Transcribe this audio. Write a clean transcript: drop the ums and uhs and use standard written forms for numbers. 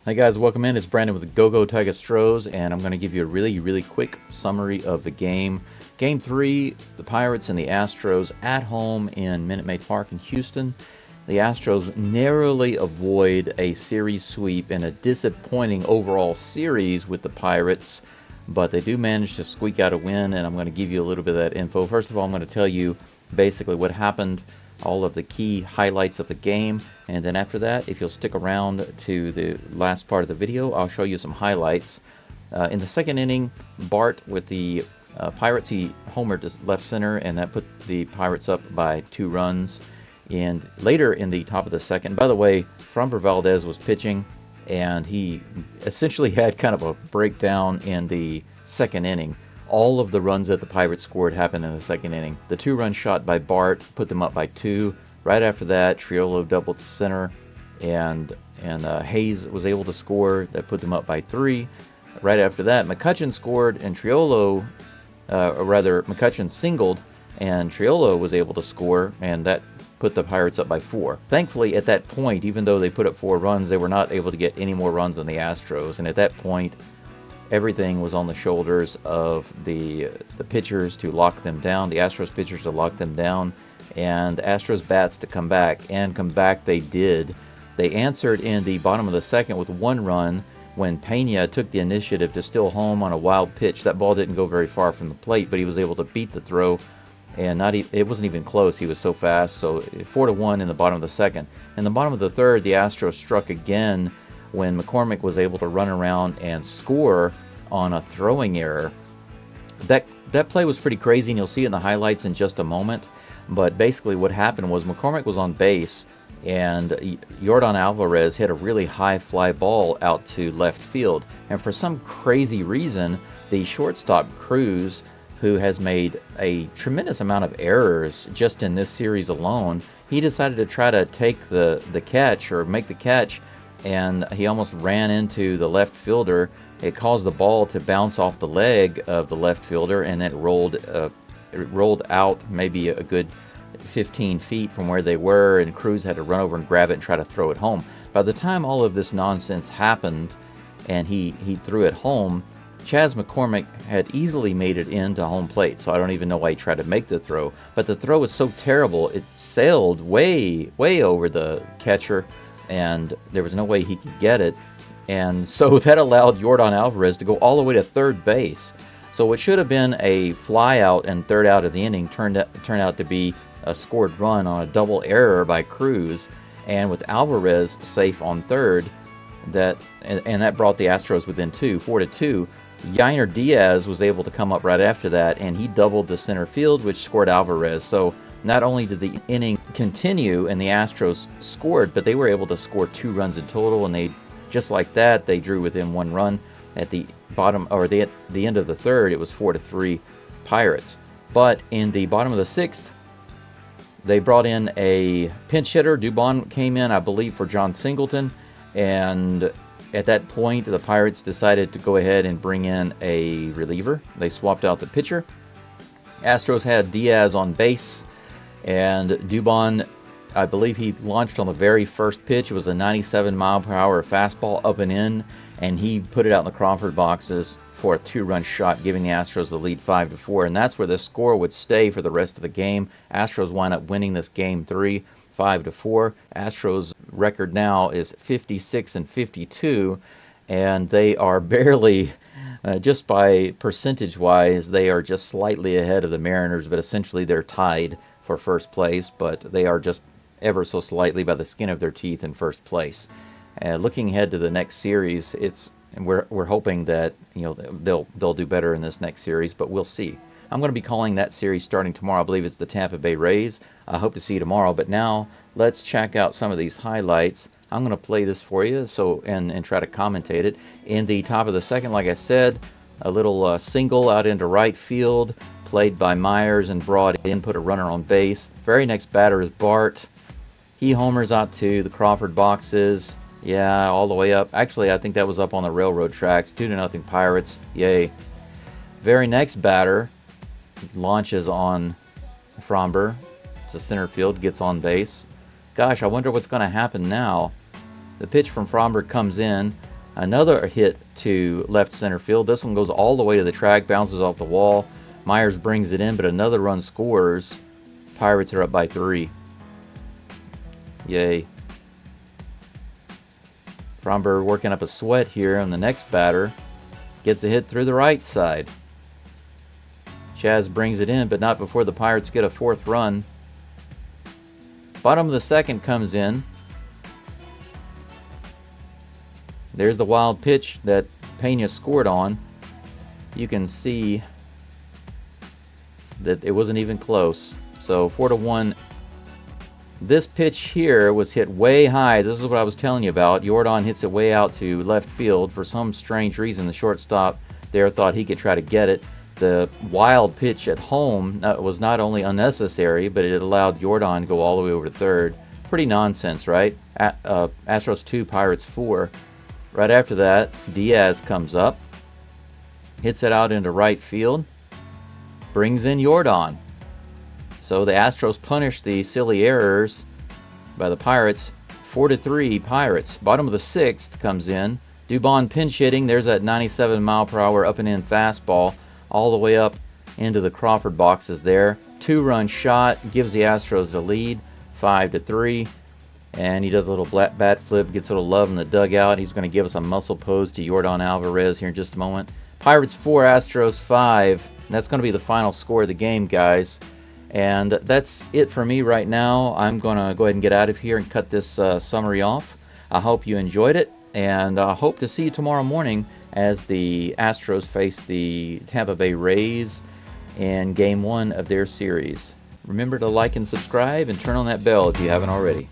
Hi guys, welcome in. It's Brandon with the Go Tigers Astros, and I'm going to give you a really quick summary of the game. Game 3, the Pirates and the Astros at home in Minute Maid Park in Houston. The Astros narrowly avoid a series sweep in a disappointing overall series with the Pirates, but they do manage to squeak out a win, and I'm going to give you a little bit of that info. First of all, I'm going to tell you basically what happened, all of the key highlights of the game, and then after that, if you'll stick around to the last part of the video, I'll show you some highlights. In the second inning, Bart with the Pirates, he homered to left center, and that put the Pirates up by 2 runs. And later in the top of the second, by the way, Framber Valdez was pitching, and he essentially had kind of a breakdown in the second inning. All of the runs that the Pirates scored happened in the second inning. The 2-run shot by Bart put them up by 2. Right after that, Triolo doubled to center, and Hayes was able to score. That put them up by 3. Right after that, McCutchen scored, and McCutchen singled, and Triolo was able to score, and that put the Pirates up by 4. Thankfully, at that point, even though they put up 4 runs, they were not able to get any more runs on the Astros, and at that point, everything was on the shoulders of the pitchers to lock them down, the Astros pitchers to lock them down, and Astros bats to come back, and come back they did. They answered in the bottom of the second with 1 run when Pena took the initiative to steal home on a wild pitch. That ball didn't go very far from the plate, but he was able to beat the throw, and it wasn't even close. He was so fast. So 4-1 in the bottom of the second. In the bottom of the third, the Astros struck again when McCormick was able to run around and score on a throwing error. That play was pretty crazy, and you'll see it in the highlights in just a moment. But basically what happened was McCormick was on base, and Yordan Alvarez hit a really high fly ball out to left field. And for some crazy reason, the shortstop Cruz, who has made a tremendous amount of errors just in this series alone, he decided to try to take the catch, or make the catch, and he almost ran into the left fielder. It caused the ball to bounce off the leg of the left fielder, and it rolled out maybe a good 15 feet from where they were, and Cruz had to run over and grab it and try to throw it home. By the time all of this nonsense happened and he threw it home, Chas McCormick had easily made it into home plate, so I don't even know why he tried to make the throw. But the throw was so terrible, it sailed way over the catcher, and there was no way he could get it. And so that allowed Yordan Alvarez to go all the way to third base. So what should have been a fly out and third out of the inning turned out to be a scored run on a double error by Cruz, and with Alvarez safe on third, that brought the Astros within 4-2. Yainer Diaz was able to come up right after that, and he doubled to center field, which scored Alvarez. So not only did the inning continue and the Astros scored, but they were able to score 2 runs in total, and just like that, they drew within 1 run at the bottom, or the end of the third. It was 4-3 Pirates. But in the bottom of the 6th, they brought in a pinch hitter. Dubon came in, I believe, for John Singleton, and at that point, the Pirates decided to go ahead and bring in a reliever. They swapped out the pitcher. Astros had Diaz on base, and Dubon, I believe he launched on the very first pitch. It was a 97-mile-per-hour fastball up and in, and he put it out in the Crawford boxes for a 2-run shot, giving the Astros the lead 5-4, and that's where the score would stay for the rest of the game. Astros wind up winning this game 3, 5-4. Astros record now is 56-52, and they are barely, just by percentage-wise, they are just slightly ahead of the Mariners, but essentially they're tied for first place, but they are just ever so slightly by the skin of their teeth in first place. Looking ahead to the next series, we're hoping that they'll do better in this next series, but we'll see. I'm going to be calling that series starting tomorrow. I believe it's the Tampa Bay Rays. I hope to see you tomorrow. But now let's check out some of these highlights. I'm going to play this for you and try to commentate it. In the top of the second, like I said, a little single out into right field, played by Myers and brought in, put a runner on base. Very next batter is Bart. He homers out to the Crawford boxes. Yeah, all the way up. Actually, I think that was up on the railroad tracks. 2-0 Pirates. Yay. Very next batter launches on Framber. It's a center field, gets on base. Gosh, I wonder what's going to happen now. The pitch from Framber comes in. Another hit to left center field. This one goes all the way to the track, bounces off the wall. Myers brings it in, but another run scores. Pirates are up by 3. Yay. Fromberg working up a sweat here on the next batter. Gets a hit through the right side. Chaz brings it in, but not before the Pirates get a 4th run. Bottom of the 2nd comes in. There's the wild pitch that Pena scored on. You can see that it wasn't even close. So 4-1. This pitch here was hit way high. This is what I was telling you about. Jordan hits it way out to left field. For some strange reason, the shortstop there thought he could try to get it. The wild pitch at home was not only unnecessary, but it allowed Jordan to go all the way over to third. Pretty nonsense, right? Astros 2, Pirates 4. Right after that, Diaz comes up, hits it out into right field, brings in Jordan. So the Astros punish the silly errors by the Pirates. 4-3 Pirates. Bottom of the 6th comes in. Dubon pinch hitting. There's that 97-mile-per-hour up and in fastball all the way up into the Crawford boxes there. 2-run shot gives the Astros the lead, 5-3. And he does a little bat flip, gets a little love in the dugout. He's going to give us a muscle pose to Jordan Alvarez here in just a moment. Pirates 4, Astros 5. And that's going to be the final score of the game, guys. And that's it for me right now. I'm going to go ahead and get out of here and cut this summary off. I hope you enjoyed it, and I hope to see you tomorrow morning as the Astros face the Tampa Bay Rays in Game 1 of their series. Remember to like and subscribe and turn on that bell if you haven't already.